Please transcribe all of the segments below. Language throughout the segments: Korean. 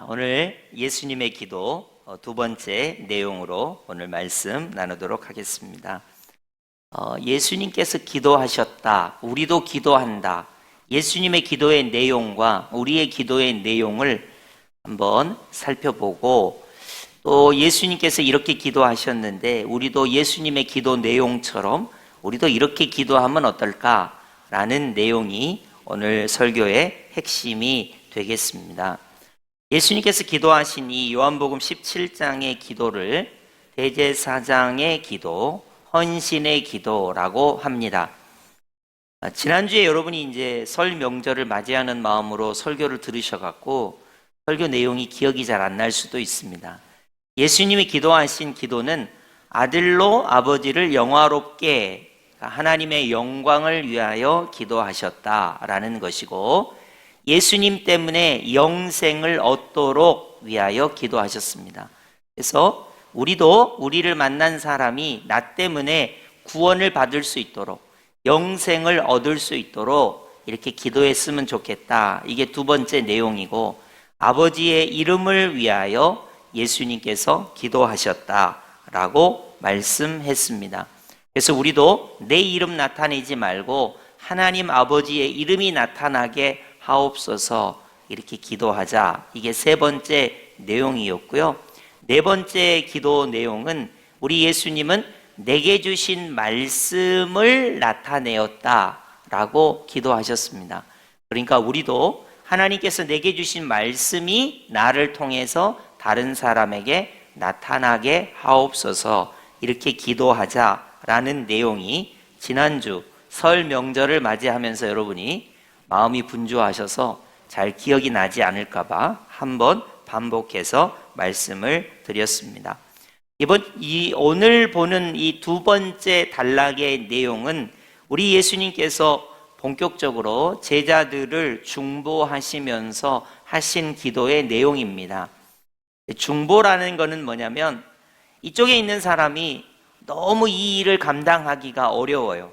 오늘 예수님의 기도 두 번째 내용으로 오늘 말씀 나누도록 하겠습니다. 예수님께서 기도하셨다. 우리도 기도한다. 예수님의 기도의 내용과 우리의 기도의 내용을 한번 살펴보고, 또 예수님께서 이렇게 기도하셨는데 우리도 예수님의 기도 내용처럼 우리도 이렇게 기도하면 어떨까라는 내용이 오늘 설교의 핵심이 되겠습니다. 예수님께서 기도하신 이 요한복음 17장의 기도를 대제사장의 기도, 헌신의 기도라고 합니다. 지난주에 여러분이 이제 설 명절을 맞이하는 마음으로 설교를 들으셔갖고 설교 내용이 기억이 잘 안 날 수도 있습니다. 예수님이 기도하신 기도는 아들로 아버지를 영화롭게, 하나님의 영광을 위하여 기도하셨다라는 것이고, 예수님 때문에 영생을 얻도록 위하여 기도하셨습니다. 그래서 우리도 우리를 만난 사람이 나 때문에 구원을 받을 수 있도록, 영생을 얻을 수 있도록 이렇게 기도했으면 좋겠다. 이게 두 번째 내용이고, 아버지의 이름을 위하여 예수님께서 기도하셨다라고 말씀했습니다. 그래서 우리도 내 이름 나타내지 말고 하나님 아버지의 이름이 나타나게 하옵소서, 이렇게 기도하자. 이게 세 번째 내용이었고요. 네 번째 기도 내용은 우리 예수님은 내게 주신 말씀을 나타내었다라고 기도하셨습니다. 그러니까 우리도 하나님께서 내게 주신 말씀이 나를 통해서 다른 사람에게 나타나게 하옵소서, 이렇게 기도하자라는 내용이 지난주 설 명절을 맞이하면서 여러분이 마음이 분주하셔서 잘 기억이 나지 않을까봐 한번 반복해서 말씀을 드렸습니다. 오늘 보는 이 두 번째 단락의 내용은 우리 예수님께서 본격적으로 제자들을 중보하시면서 하신 기도의 내용입니다. 중보라는 것은 뭐냐면, 이쪽에 있는 사람이 너무 이 일을 감당하기가 어려워요.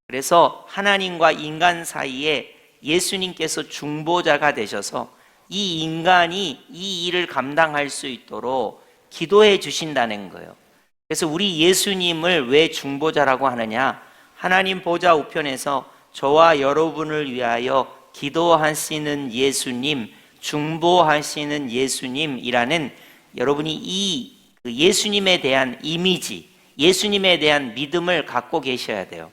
그래서 하나님과 인간 사이에 예수님께서 중보자가 되셔서 이 인간이 이 일을 감당할 수 있도록 기도해 주신다는 거예요. 그래서 우리 예수님을 왜 중보자라고 하느냐? 하나님 보좌 우편에서 저와 여러분을 위하여 기도하시는 예수님, 중보하시는 예수님이라는, 여러분이 이 예수님에 대한 이미지, 예수님에 대한 믿음을 갖고 계셔야 돼요.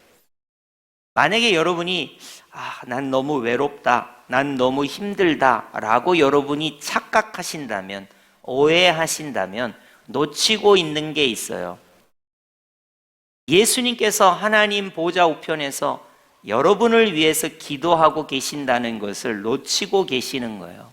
만약에 여러분이 난 너무 외롭다, 난 너무 힘들다 라고 여러분이 착각하신다면, 오해하신다면 놓치고 있는 게 있어요. 예수님께서 하나님 보좌 우편에서 여러분을 위해서 기도하고 계신다는 것을 놓치고 계시는 거예요.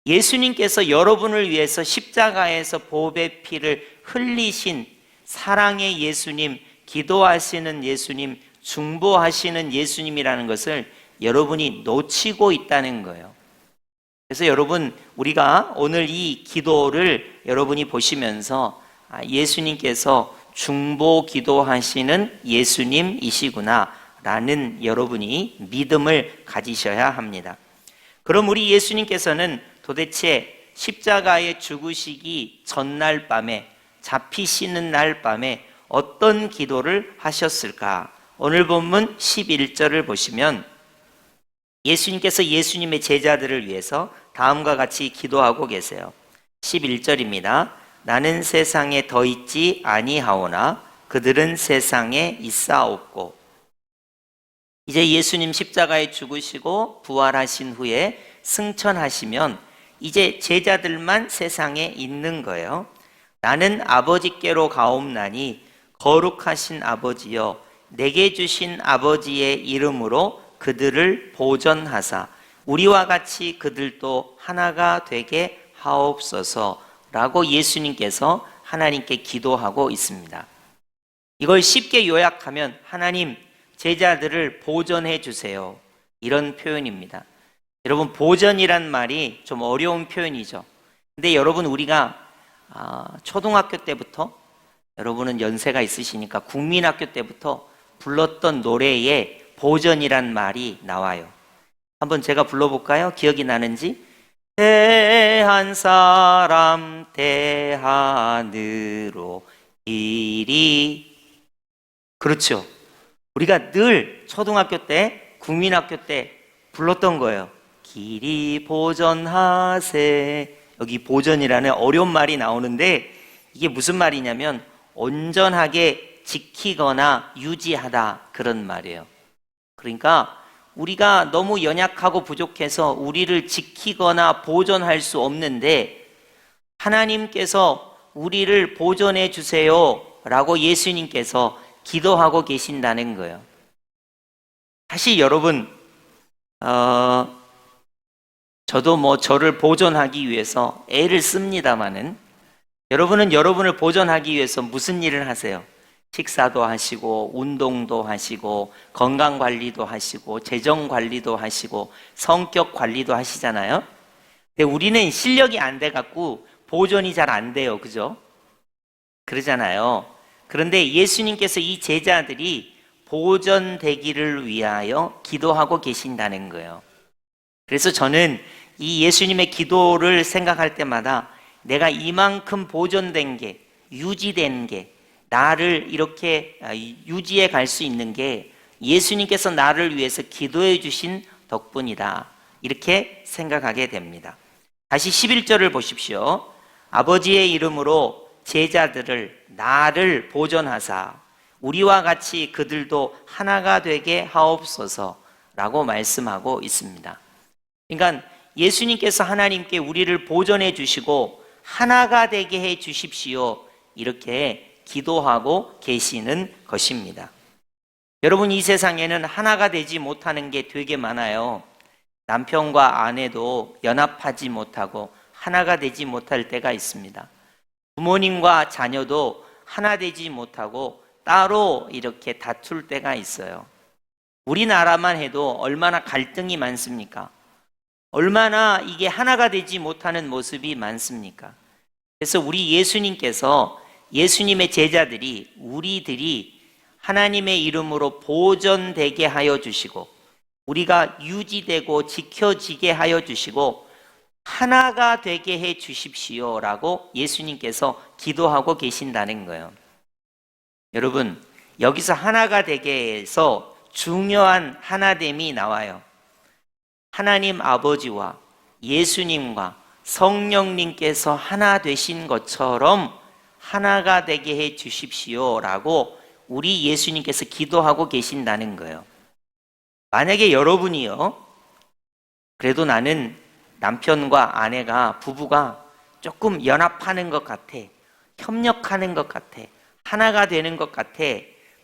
예수님께서 여러분을 위해서 십자가에서 보배 피를 흘리신 사랑의 예수님, 기도하시는 예수님, 중보하시는 예수님이라는 것을 여러분이 놓치고 있다는 거예요. 그래서 여러분, 우리가 오늘 이 기도를 여러분이 보시면서 예수님께서 중보 기도하시는 예수님이시구나 라는 여러분이 믿음을 가지셔야 합니다. 그럼 우리 예수님께서는 도대체 십자가에 죽으시기 전날 밤에, 잡히시는 날 밤에 어떤 기도를 하셨을까? 오늘 본문 11절을 보시면 예수님께서 예수님의 제자들을 위해서 다음과 같이 기도하고 계세요. 11절입니다. 나는 세상에 더 있지 아니하오나 그들은 세상에 있사옵고. 이제 예수님 십자가에 죽으시고 부활하신 후에 승천하시면 이제 제자들만 세상에 있는 거예요. 나는 아버지께로 가옵나니 거룩하신 아버지여, 내게 주신 아버지의 이름으로 그들을 보전하사 우리와 같이 그들도 하나가 되게 하옵소서 라고 예수님께서 하나님께 기도하고 있습니다. 이걸 쉽게 요약하면 하나님, 제자들을 보전해 주세요, 이런 표현입니다. 여러분, 보전이란 말이 좀 어려운 표현이죠. 근데 여러분, 우리가 초등학교 때부터, 여러분은 연세가 있으시니까 국민학교 때부터 불렀던 노래에 보전이란 말이 나와요. 한번 제가 불러볼까요? 기억이 나는지. 대한 사람 대한으로 이리. 그렇죠. 우리가 늘 초등학교 때, 국민학교 때 불렀던 거예요. 길이 보전하세. 여기 보전이라는 어려운 말이 나오는데 이게 무슨 말이냐면 온전하게 지키거나 유지하다, 그런 말이에요. 그러니까 우리가 너무 연약하고 부족해서 우리를 지키거나 보존할 수 없는데 하나님께서 우리를 보존해 주세요 라고 예수님께서 기도하고 계신다는 거예요. 사실 여러분, 저도 저를 보존하기 위해서 애를 씁니다마는, 여러분은 여러분을 보존하기 위해서 무슨 일을 하세요? 식사도 하시고, 운동도 하시고, 건강 관리도 하시고, 재정 관리도 하시고, 성격 관리도 하시잖아요. 근데 우리는 실력이 안 돼갖고 보존이 잘 안 돼요. 그죠? 그러잖아요. 그런데 예수님께서 이 제자들이 보존되기를 위하여 기도하고 계신다는 거예요. 그래서 저는 이 예수님의 기도를 생각할 때마다 내가 이만큼 보존된 게, 유지된 게, 나를 이렇게 유지해 갈 수 있는 게 예수님께서 나를 위해서 기도해 주신 덕분이다, 이렇게 생각하게 됩니다. 다시 11절을 보십시오. 아버지의 이름으로 제자들을, 나를 보존하사 우리와 같이 그들도 하나가 되게 하옵소서 라고 말씀하고 있습니다. 그러니까 예수님께서 하나님께 우리를 보존해 주시고 하나가 되게 해 주십시오, 이렇게 기도하고 계시는 것입니다. 여러분, 이 세상에는 하나가 되지 못하는 게 되게 많아요. 남편과 아내도 연합하지 못하고 하나가 되지 못할 때가 있습니다. 부모님과 자녀도 하나 되지 못하고 따로 이렇게 다툴 때가 있어요. 우리나라만 해도 얼마나 갈등이 많습니까? 얼마나 이게 하나가 되지 못하는 모습이 많습니까? 그래서 우리 예수님께서, 예수님의 제자들이, 우리들이 하나님의 이름으로 보존되게 하여 주시고 우리가 유지되고 지켜지게 하여 주시고 하나가 되게 해 주십시오 라고 예수님께서 기도하고 계신다는 거예요. 여러분, 여기서 하나가 되게 해서 중요한 하나됨이 나와요. 하나님 아버지와 예수님과 성령님께서 하나 되신 것처럼 하나가 되게 해 주십시오 라고 우리 예수님께서 기도하고 계신다는 거예요. 만약에 여러분이요, 그래도 나는 남편과 아내가, 부부가 조금 연합하는 것 같아, 협력하는 것 같아, 하나가 되는 것 같아,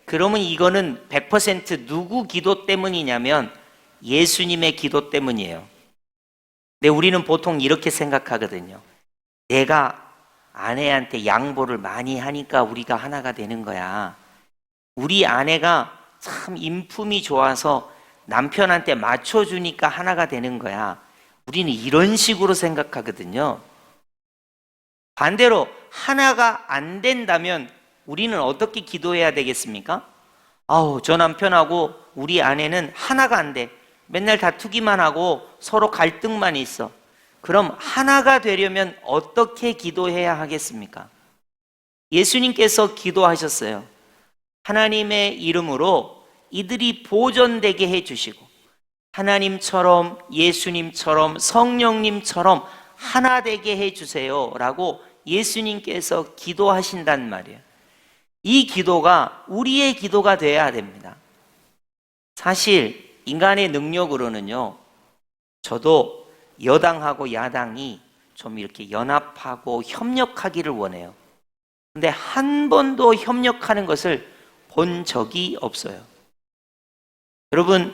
그러면 이거는 100% 누구 기도 때문이냐면 예수님의 기도 때문이에요. 근데 우리는 보통 이렇게 생각하거든요. 내가 아내한테 양보를 많이 하니까 우리가 하나가 되는 거야. 우리 아내가 참 인품이 좋아서 남편한테 맞춰주니까 하나가 되는 거야. 우리는 이런 식으로 생각하거든요. 반대로 하나가 안 된다면 우리는 어떻게 기도해야 되겠습니까? 아우, 저 남편하고 우리 아내는 하나가 안 돼. 맨날 다투기만 하고 서로 갈등만 있어. 그럼 하나가 되려면 어떻게 기도해야 하겠습니까? 예수님께서 기도하셨어요. 하나님의 이름으로 이들이 보존되게 해주시고 하나님처럼, 예수님처럼, 성령님처럼 하나 되게 해주세요 라고 예수님께서 기도하신단 말이에요. 이 기도가 우리의 기도가 돼야 됩니다. 사실 인간의 능력으로는요, 저도 여당하고 야당이 좀 이렇게 연합하고 협력하기를 원해요. 근데 한 번도 협력하는 것을 본 적이 없어요. 여러분,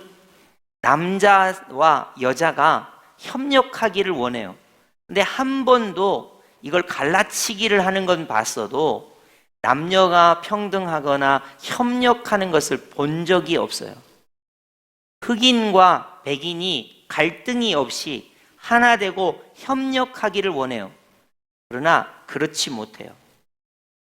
남자와 여자가 협력하기를 원해요. 근데 한 번도 이걸 갈라치기를 하는 건 봤어도 남녀가 평등하거나 협력하는 것을 본 적이 없어요. 흑인과 백인이 갈등이 없이 하나 되고 협력하기를 원해요. 그러나 그렇지 못해요.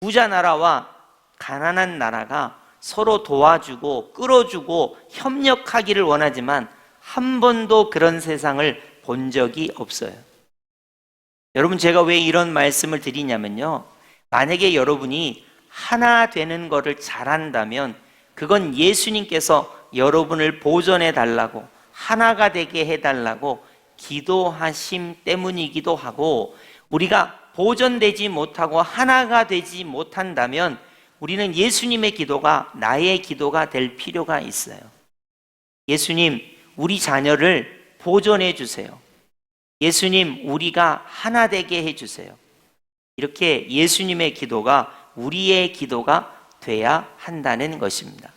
부자 나라와 가난한 나라가 서로 도와주고 끌어주고 협력하기를 원하지만 한 번도 그런 세상을 본 적이 없어요. 여러분, 제가 왜 이런 말씀을 드리냐면요, 만약에 여러분이 하나 되는 것을 잘한다면 그건 예수님께서 여러분을 보존해 달라고, 하나가 되게 해달라고 기도하심 때문이기도 하고, 우리가 보존되지 못하고 하나가 되지 못한다면 우리는 예수님의 기도가 나의 기도가 될 필요가 있어요. 예수님, 우리 자녀를 보존해 주세요. 예수님, 우리가 하나 되게 해 주세요. 이렇게 예수님의 기도가 우리의 기도가 돼야 한다는 것입니다.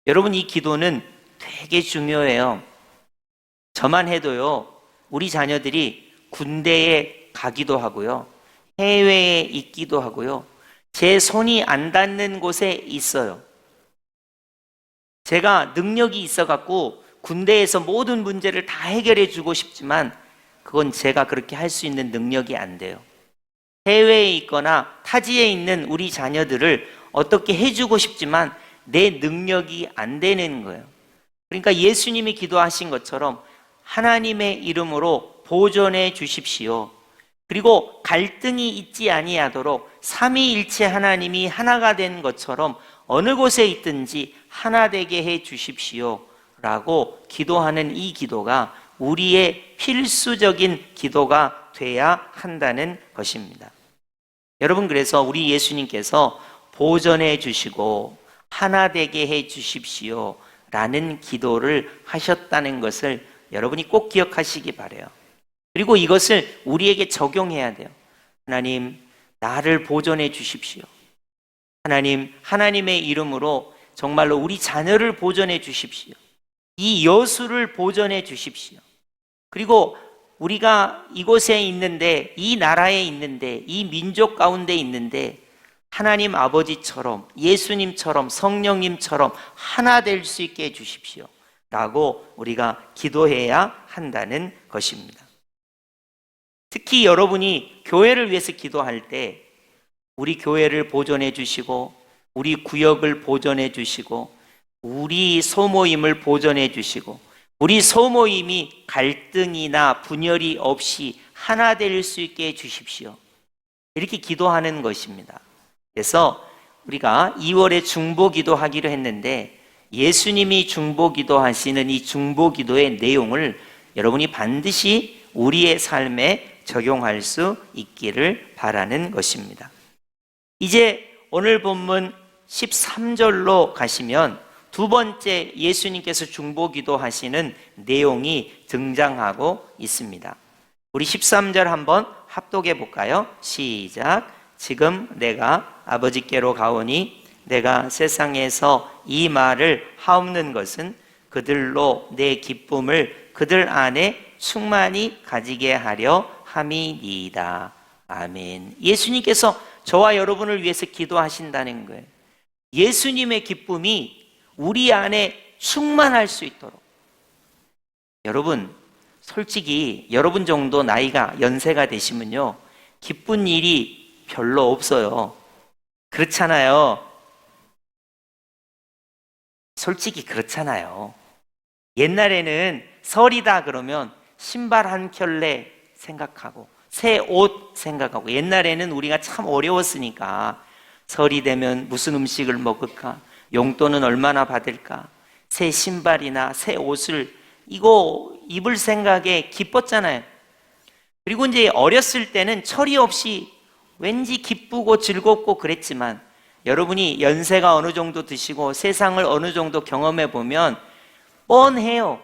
여러분, 이 기도는 되게 중요해요. 저만 해도요, 우리 자녀들이 군대에 가기도 하고요, 해외에 있기도 하고요, 제 손이 안 닿는 곳에 있어요. 제가 능력이 있어갖고 군대에서 모든 문제를 다 해결해 주고 싶지만 그건 제가 그렇게 할 수 있는 능력이 안 돼요. 해외에 있거나 타지에 있는 우리 자녀들을 어떻게 해주고 싶지만 내 능력이 안 되는 거예요. 그러니까 예수님이 기도하신 것처럼 하나님의 이름으로 보존해 주십시오. 그리고 갈등이 있지 아니하도록 삼위일체 하나님이 하나가 된 것처럼 어느 곳에 있든지 하나 되게 해 주십시오 라고 기도하는 이 기도가 우리의 필수적인 기도가 돼야 한다는 것입니다. 여러분, 그래서 우리 예수님께서 보존해 주시고 하나 되게 해 주십시오 라는 기도를 하셨다는 것을 여러분이 꼭 기억하시기 바라요. 그리고 이것을 우리에게 적용해야 돼요. 하나님, 나를 보존해 주십시오. 하나님, 하나님의 이름으로 정말로 우리 자녀를 보존해 주십시오. 이 여수를 보존해 주십시오. 그리고 우리가 이곳에 있는데, 이 나라에 있는데, 이 민족 가운데 있는데 하나님 아버지처럼, 예수님처럼, 성령님처럼 하나 될 수 있게 해주십시오 라고 우리가 기도해야 한다는 것입니다. 특히 여러분이 교회를 위해서 기도할 때 우리 교회를 보존해 주시고, 우리 구역을 보존해 주시고, 우리 소모임을 보존해 주시고, 우리 소모임이 갈등이나 분열이 없이 하나 될 수 있게 해 주십시오. 이렇게 기도하는 것입니다. 그래서 우리가 2월에 중보기도 하기로 했는데, 예수님이 중보기도 하시는 이 중보기도의 내용을 여러분이 반드시 우리의 삶에 적용할 수 있기를 바라는 것입니다. 이제 오늘 본문 13절로 가시면 두 번째 예수님께서 중보기도 하시는 내용이 등장하고 있습니다. 우리 13절 한번 합독해 볼까요? 시작. 지금 내가 아버지께로 가오니 내가 세상에서 이 말을 하옵는 것은 그들로 내 기쁨을 그들 안에 충만히 가지게 하려 함이니이다. 아멘. 예수님께서 저와 여러분을 위해서 기도하신다는 거예요. 예수님의 기쁨이 우리 안에 충만할 수 있도록. 여러분, 솔직히 여러분 정도 나이가 연세가 되시면요, 기쁜 일이 별로 없어요. 그렇잖아요. 솔직히 그렇잖아요. 옛날에는 설이다 그러면 신발 한 켤레 생각하고 새 옷 생각하고, 옛날에는 우리가 참 어려웠으니까 설이 되면 무슨 음식을 먹을까, 용돈은 얼마나 받을까, 새 신발이나 새 옷을 이거 입을 생각에 기뻤잖아요. 그리고 이제 어렸을 때는 철이 없이 왠지 기쁘고 즐겁고 그랬지만, 여러분이 연세가 어느 정도 드시고 세상을 어느 정도 경험해 보면 뻔해요.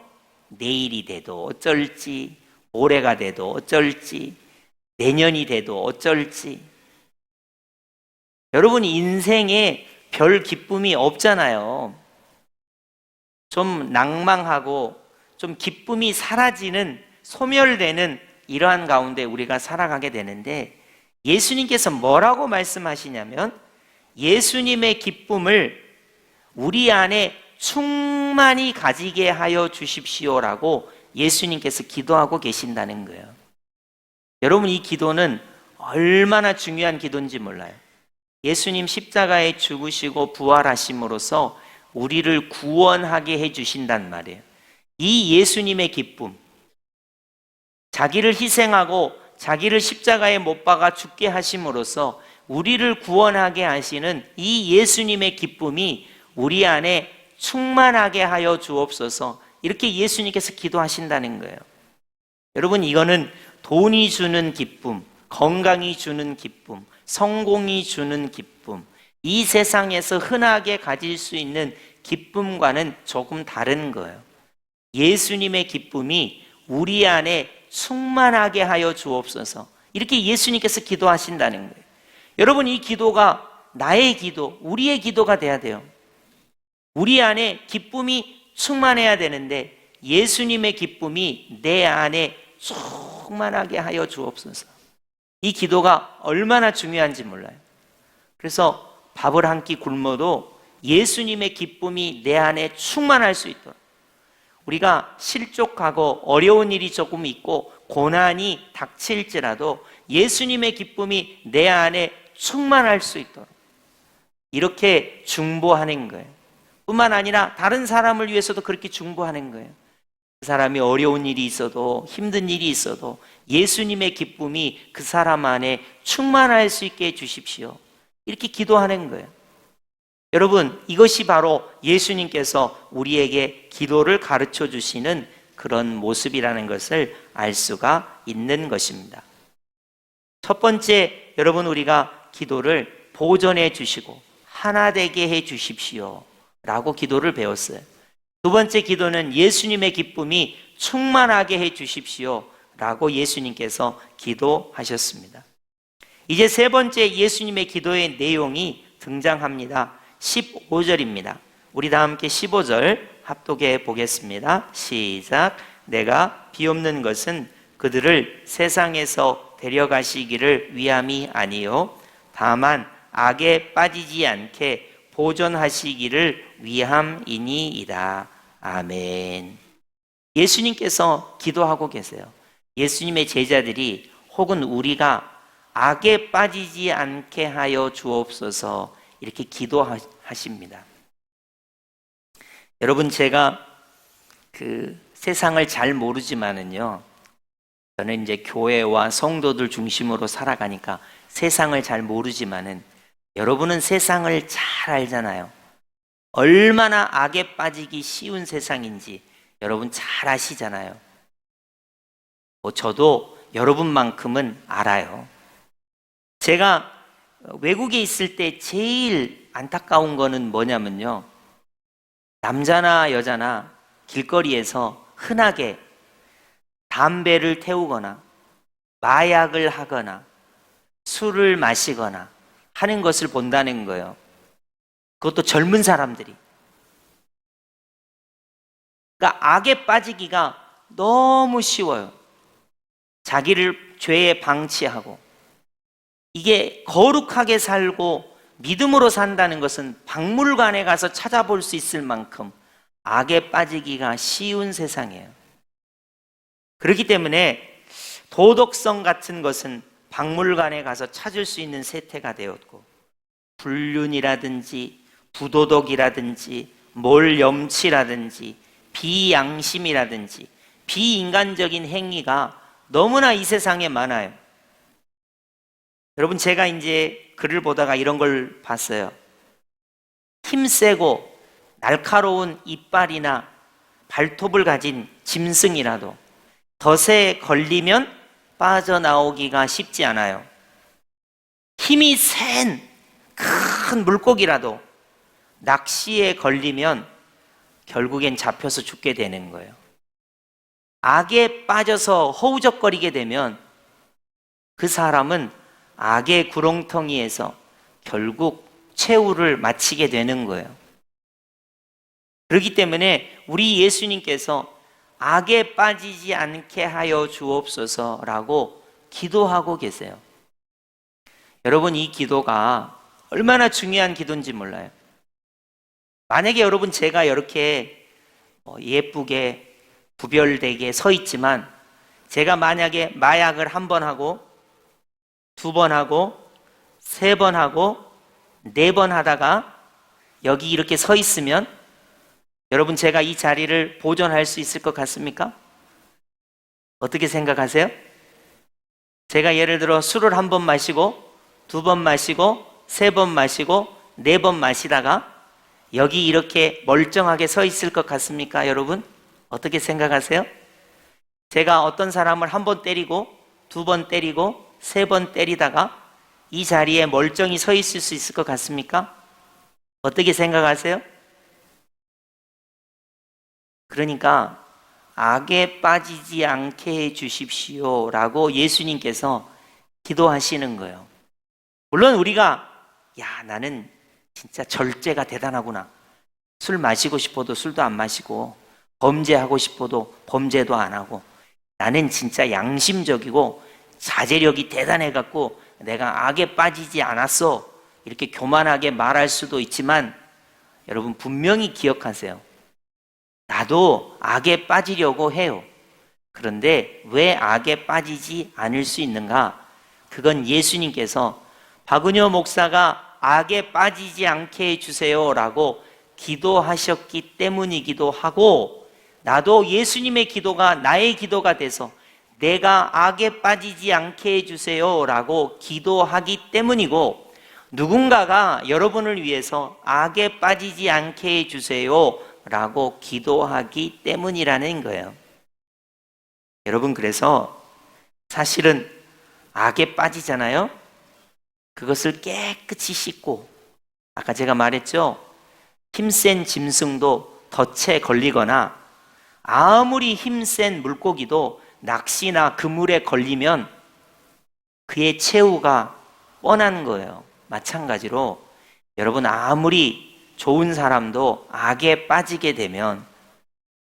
내일이 돼도 어쩔지, 올해가 돼도 어쩔지, 내년이 돼도 어쩔지. 여러분, 인생에 별 기쁨이 없잖아요. 좀 낭망하고 좀 기쁨이 사라지는, 소멸되는 이러한 가운데 우리가 살아가게 되는데, 예수님께서 뭐라고 말씀하시냐면 예수님의 기쁨을 우리 안에 충만히 가지게 하여 주십시오라고 예수님께서 기도하고 계신다는 거예요. 여러분, 이 기도는 얼마나 중요한 기도인지 몰라요. 예수님 십자가에 죽으시고 부활하심으로써 우리를 구원하게 해주신단 말이에요. 이 예수님의 기쁨, 자기를 희생하고 자기를 십자가에 못 박아 죽게 하심으로써 우리를 구원하게 하시는 이 예수님의 기쁨이 우리 안에 충만하게 하여 주옵소서. 이렇게 예수님께서 기도하신다는 거예요. 여러분, 이거는 돈이 주는 기쁨, 건강이 주는 기쁨, 성공이 주는 기쁨, 이 세상에서 흔하게 가질 수 있는 기쁨과는 조금 다른 거예요. 예수님의 기쁨이 우리 안에 충만하게 하여 주옵소서. 이렇게 예수님께서 기도하신다는 거예요. 여러분, 이 기도가 나의 기도, 우리의 기도가 돼야 돼요. 우리 안에 기쁨이 충만해야 되는데 예수님의 기쁨이 내 안에 충만하게 하여 주옵소서. 이 기도가 얼마나 중요한지 몰라요. 그래서 밥을 한 끼 굶어도 예수님의 기쁨이 내 안에 충만할 수 있도록, 우리가 실족하고 어려운 일이 조금 있고 고난이 닥칠지라도 예수님의 기쁨이 내 안에 충만할 수 있도록 이렇게 중보하는 거예요. 뿐만 아니라 다른 사람을 위해서도 그렇게 중보하는 거예요. 그 사람이 어려운 일이 있어도 힘든 일이 있어도 예수님의 기쁨이 그 사람 안에 충만할 수 있게 해주십시오. 이렇게 기도하는 거예요. 여러분, 이것이 바로 예수님께서 우리에게 기도를 가르쳐 주시는 그런 모습이라는 것을 알 수가 있는 것입니다. 첫 번째, 여러분, 우리가 기도를 보존해 주시고 하나 되게 해 주십시오 라고 기도를 배웠어요. 두 번째 기도는 예수님의 기쁨이 충만하게 해 주십시오 라고 예수님께서 기도하셨습니다. 이제 세 번째 예수님의 기도의 내용이 등장합니다. 15절입니다. 우리 다 함께 15절 합독해 보겠습니다. 시작. 내가 비옵는 것은 그들을 세상에서 데려가시기를 위함이 아니요 다만 악에 빠지지 않게 보존하시기를 위함이니이다. 아멘. 예수님께서 기도하고 계세요. 예수님의 제자들이 혹은 우리가 악에 빠지지 않게 하여 주옵소서 이렇게 기도하십니다. 여러분, 제가 그 세상을 잘 모르지만은요, 저는 이제 교회와 성도들 중심으로 살아가니까 세상을 잘 모르지만은 여러분은 세상을 잘 알잖아요. 얼마나 악에 빠지기 쉬운 세상인지 여러분 잘 아시잖아요. 저도 여러분만큼은 알아요. 제가 외국에 있을 때 제일 안타까운 거는 뭐냐면요, 남자나 여자나 길거리에서 흔하게 담배를 태우거나 마약을 하거나 술을 마시거나 하는 것을 본다는 거예요. 그것도 젊은 사람들이. 그러니까 악에 빠지기가 너무 쉬워요. 자기를 죄에 방치하고, 이게 거룩하게 살고 믿음으로 산다는 것은 박물관에 가서 찾아볼 수 있을 만큼 악에 빠지기가 쉬운 세상이에요. 그렇기 때문에 도덕성 같은 것은 박물관에 가서 찾을 수 있는 세태가 되었고, 불륜이라든지 부도덕이라든지 몰염치라든지 비양심이라든지 비인간적인 행위가 너무나 이 세상에 많아요. 여러분, 제가 이제 글을 보다가 이런 걸 봤어요. 힘세고 날카로운 이빨이나 발톱을 가진 짐승이라도 덫에 걸리면 빠져나오기가 쉽지 않아요. 힘이 센 큰 물고기라도 낚시에 걸리면 결국엔 잡혀서 죽게 되는 거예요. 악에 빠져서 허우적거리게 되면 그 사람은 악의 구렁텅이에서 결국 최후를 마치게 되는 거예요. 그렇기 때문에 우리 예수님께서 악에 빠지지 않게 하여 주옵소서라고 기도하고 계세요. 여러분, 이 기도가 얼마나 중요한 기도인지 몰라요. 만약에 여러분, 제가 이렇게 예쁘게 구별되게 서 있지만 제가 만약에 마약을 한 번 하고 두 번 하고 세 번 하고 네 번 하다가 여기 이렇게 서 있으면 여러분, 제가 이 자리를 보존할 수 있을 것 같습니까? 어떻게 생각하세요? 제가 예를 들어 술을 한 번 마시고, 두 번 마시고, 세 번 마시고, 네 번 마시다가 여기 이렇게 멀쩡하게 서 있을 것 같습니까, 여러분? 어떻게 생각하세요? 제가 어떤 사람을 한 번 때리고, 두 번 때리고, 세 번 때리다가 이 자리에 멀쩡히 서 있을 수 있을 것 같습니까? 어떻게 생각하세요? 그러니까 악에 빠지지 않게 해 주십시오 라고 예수님께서 기도하시는 거예요. 물론 우리가 나는 진짜 절제가 대단하구나. 술 마시고 싶어도 술도 안 마시고, 범죄하고 싶어도 범죄도 안 하고, 나는 진짜 양심적이고 자제력이 대단해갖고 내가 악에 빠지지 않았어, 이렇게 교만하게 말할 수도 있지만, 여러분 분명히 기억하세요. 나도 악에 빠지려고 해요. 그런데 왜 악에 빠지지 않을 수 있는가? 그건 예수님께서 박은효 목사가 악에 빠지지 않게 해주세요 라고 기도하셨기 때문이기도 하고, 나도 예수님의 기도가 나의 기도가 돼서 내가 악에 빠지지 않게 해주세요 라고 기도하기 때문이고, 누군가가 여러분을 위해서 악에 빠지지 않게 해주세요 라고 기도하기 때문이라는 거예요. 여러분, 그래서 사실은 악에 빠지잖아요. 그것을 깨끗이 씻고, 아까 제가 말했죠, 힘센 짐승도 덫에 걸리거나 아무리 힘센 물고기도 낚시나 그물에 걸리면 그의 최후가 뻔한 거예요. 마찬가지로 여러분, 아무리 좋은 사람도 악에 빠지게 되면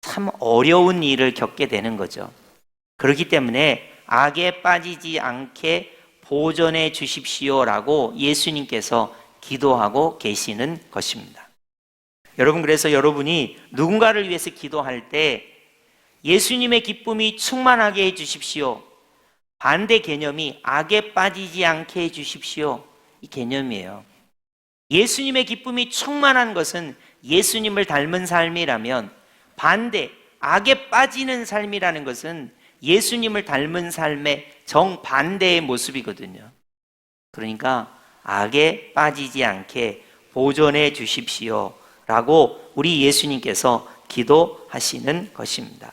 참 어려운 일을 겪게 되는 거죠. 그렇기 때문에 악에 빠지지 않게 보존해 주십시오라고 예수님께서 기도하고 계시는 것입니다. 여러분, 그래서 여러분이 누군가를 위해서 기도할 때 예수님의 기쁨이 충만하게 해 주십시오, 반대 개념이 악에 빠지지 않게 해 주십시오, 이 개념이에요. 예수님의 기쁨이 충만한 것은 예수님을 닮은 삶이라면, 반대 악에 빠지는 삶이라는 것은 예수님을 닮은 삶의 정반대의 모습이거든요. 그러니까 악에 빠지지 않게 보존해 주십시오 라고 우리 예수님께서 기도하시는 것입니다.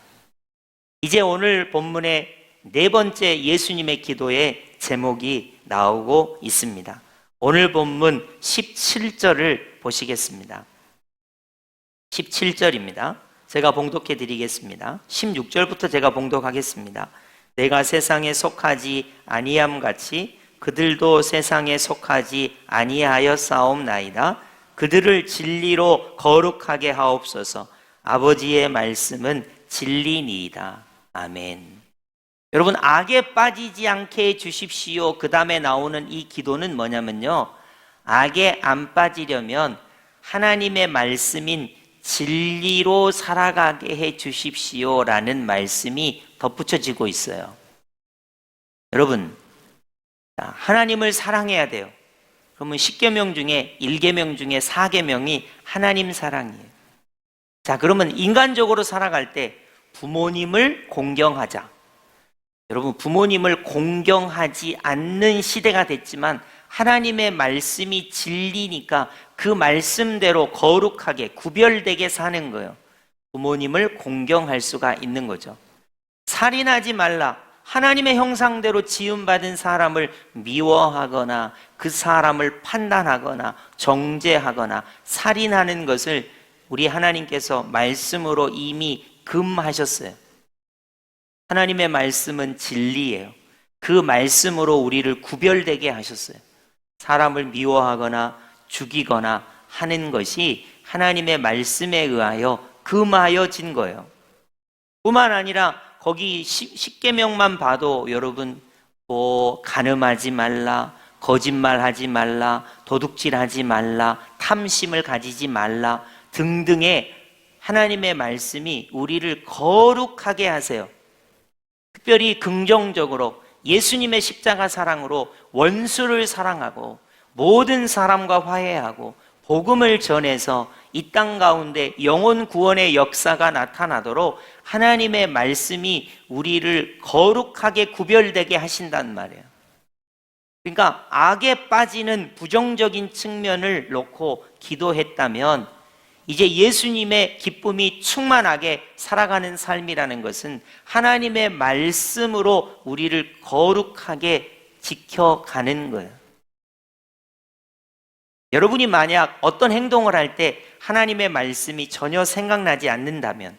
이제 오늘 본문의 네 번째 예수님의 기도의 제목이 나오고 있습니다. 오늘 본문 17절을 보시겠습니다. 17절입니다. 제가 봉독해 드리겠습니다. 16절부터 제가 봉독하겠습니다. 내가 세상에 속하지 아니함 같이 그들도 세상에 속하지 아니하였사옵나이다. 그들을 진리로 거룩하게 하옵소서. 아버지의 말씀은 진리니이다. 아멘. 여러분, 악에 빠지지 않게 해 주십시오. 그 다음에 나오는 이 기도는 뭐냐면요, 악에 안 빠지려면 하나님의 말씀인 진리로 살아가게 해 주십시오 라는 말씀이 덧붙여지고 있어요. 여러분, 하나님을 사랑해야 돼요. 그러면 10계명 중에 1계명 중에 4계명이 하나님 사랑이에요. 자, 그러면 인간적으로 살아갈 때 부모님을 공경하자. 여러분, 부모님을 공경하지 않는 시대가 됐지만 하나님의 말씀이 진리니까 그 말씀대로 거룩하게 구별되게 사는 거예요. 부모님을 공경할 수가 있는 거죠. 살인하지 말라. 하나님의 형상대로 지음받은 사람을 미워하거나 그 사람을 판단하거나 정죄하거나 살인하는 것을 우리 하나님께서 말씀으로 이미 금하셨어요. 하나님의 말씀은 진리예요. 그 말씀으로 우리를 구별되게 하셨어요. 사람을 미워하거나 죽이거나 하는 것이 하나님의 말씀에 의하여 금하여진 거예요. 뿐만 아니라 거기 10계명만 봐도 여러분, 간음하지 말라, 거짓말하지 말라, 도둑질하지 말라, 탐심을 가지지 말라 등등의 하나님의 말씀이 우리를 거룩하게 하세요. 특별히 긍정적으로 예수님의 십자가 사랑으로 원수를 사랑하고 모든 사람과 화해하고 복음을 전해서 이 땅 가운데 영혼 구원의 역사가 나타나도록 하나님의 말씀이 우리를 거룩하게 구별되게 하신단 말이에요. 그러니까 악에 빠지는 부정적인 측면을 놓고 기도했다면 이제 예수님의 기쁨이 충만하게 살아가는 삶이라는 것은 하나님의 말씀으로 우리를 거룩하게 지켜가는 거예요. 여러분이 만약 어떤 행동을 할 때 하나님의 말씀이 전혀 생각나지 않는다면,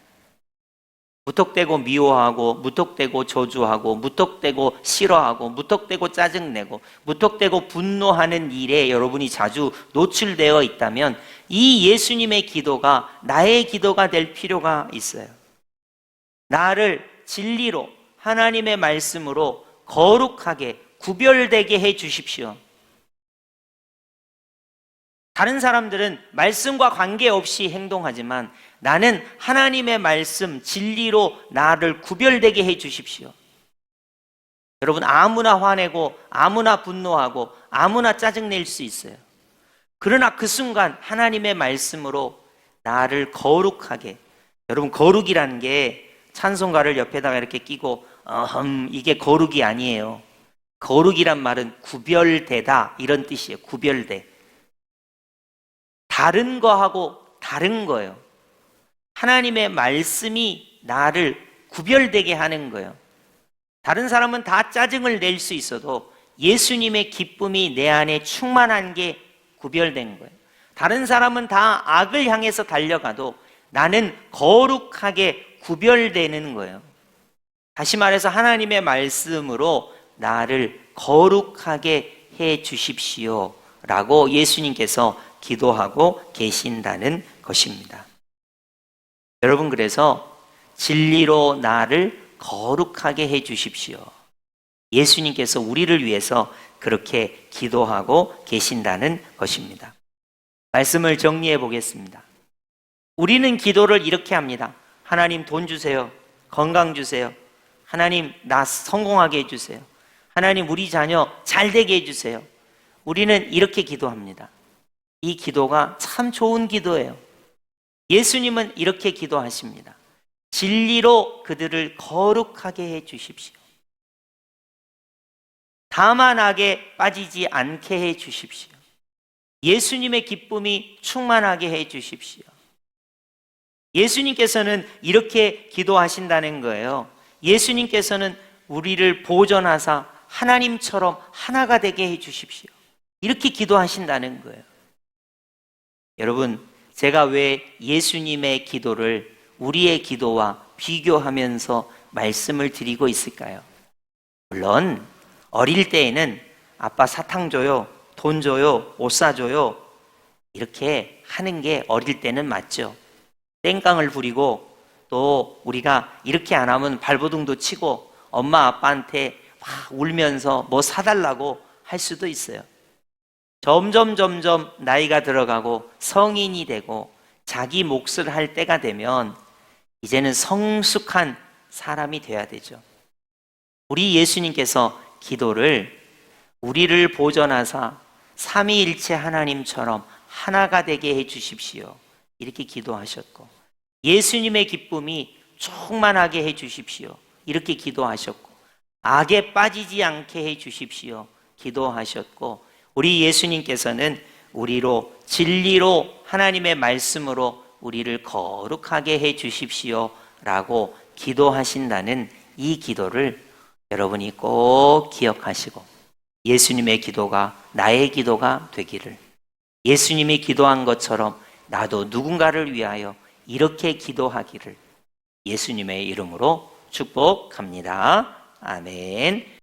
무턱대고 미워하고 무턱대고 저주하고 무턱대고 싫어하고 무턱대고 짜증내고 무턱대고 분노하는 일에 여러분이 자주 노출되어 있다면 이 예수님의 기도가 나의 기도가 될 필요가 있어요. 나를 진리로 하나님의 말씀으로 거룩하게 구별되게 해 주십시오. 다른 사람들은 말씀과 관계없이 행동하지만 나는 하나님의 말씀, 진리로 나를 구별되게 해 주십시오. 여러분, 아무나 화내고 아무나 분노하고 아무나 짜증낼 수 있어요. 그러나 그 순간 하나님의 말씀으로 나를 거룩하게, 여러분 거룩이라는 게 찬송가를 옆에다가 이렇게 끼고 이게 거룩이 아니에요. 거룩이란 말은 구별되다 이런 뜻이에요. 구별돼. 다른 거하고 다른 거예요. 하나님의 말씀이 나를 구별되게 하는 거예요. 다른 사람은 다 짜증을 낼 수 있어도 예수님의 기쁨이 내 안에 충만한 게 구별된 거예요. 다른 사람은 다 악을 향해서 달려가도 나는 거룩하게 구별되는 거예요. 다시 말해서 하나님의 말씀으로 나를 거룩하게 해 주십시오 라고 예수님께서 기도하고 계신다는 것입니다. 여러분, 그래서 진리로 나를 거룩하게 해 주십시오. 예수님께서 우리를 위해서 그렇게 기도하고 계신다는 것입니다. 말씀을 정리해 보겠습니다. 우리는 기도를 이렇게 합니다. 하나님 돈 주세요. 건강 주세요. 하나님 나 성공하게 해주세요. 하나님 우리 자녀 잘 되게 해주세요. 우리는 이렇게 기도합니다. 이 기도가 참 좋은 기도예요. 예수님은 이렇게 기도하십니다. 진리로 그들을 거룩하게 해 주십시오. 다만 악에 빠지지 않게 해 주십시오. 예수님의 기쁨이 충만하게 해 주십시오. 예수님께서는 이렇게 기도하신다는 거예요. 예수님께서는 우리를 보존하사 하나님처럼 하나가 되게 해 주십시오. 이렇게 기도하신다는 거예요. 여러분, 제가 왜 예수님의 기도를 우리의 기도와 비교하면서 말씀을 드리고 있을까요? 물론 어릴 때에는 아빠 사탕 줘요, 돈 줘요, 옷 사줘요 이렇게 하는 게 어릴 때는 맞죠. 땡깡을 부리고 또 우리가 이렇게 안 하면 발버둥도 치고 엄마 아빠한테 막 울면서 뭐 사달라고 할 수도 있어요. 점점 나이가 들어가고 성인이 되고 자기 몫을 할 때가 되면 이제는 성숙한 사람이 돼야 되죠. 우리 예수님께서 기도를 우리를 보존하사 삼위일체 하나님처럼 하나가 되게 해 주십시오. 이렇게 기도하셨고, 예수님의 기쁨이 충만하게 해 주십시오. 이렇게 기도하셨고, 악에 빠지지 않게 해 주십시오. 기도하셨고, 우리 예수님께서는 우리로 진리로 하나님의 말씀으로 우리를 거룩하게 해 주십시오 라고 기도하신다는 이 기도를 여러분이 꼭 기억하시고 예수님의 기도가 나의 기도가 되기를, 예수님이 기도한 것처럼 나도 누군가를 위하여 이렇게 기도하기를 예수님의 이름으로 축복합니다. 아멘.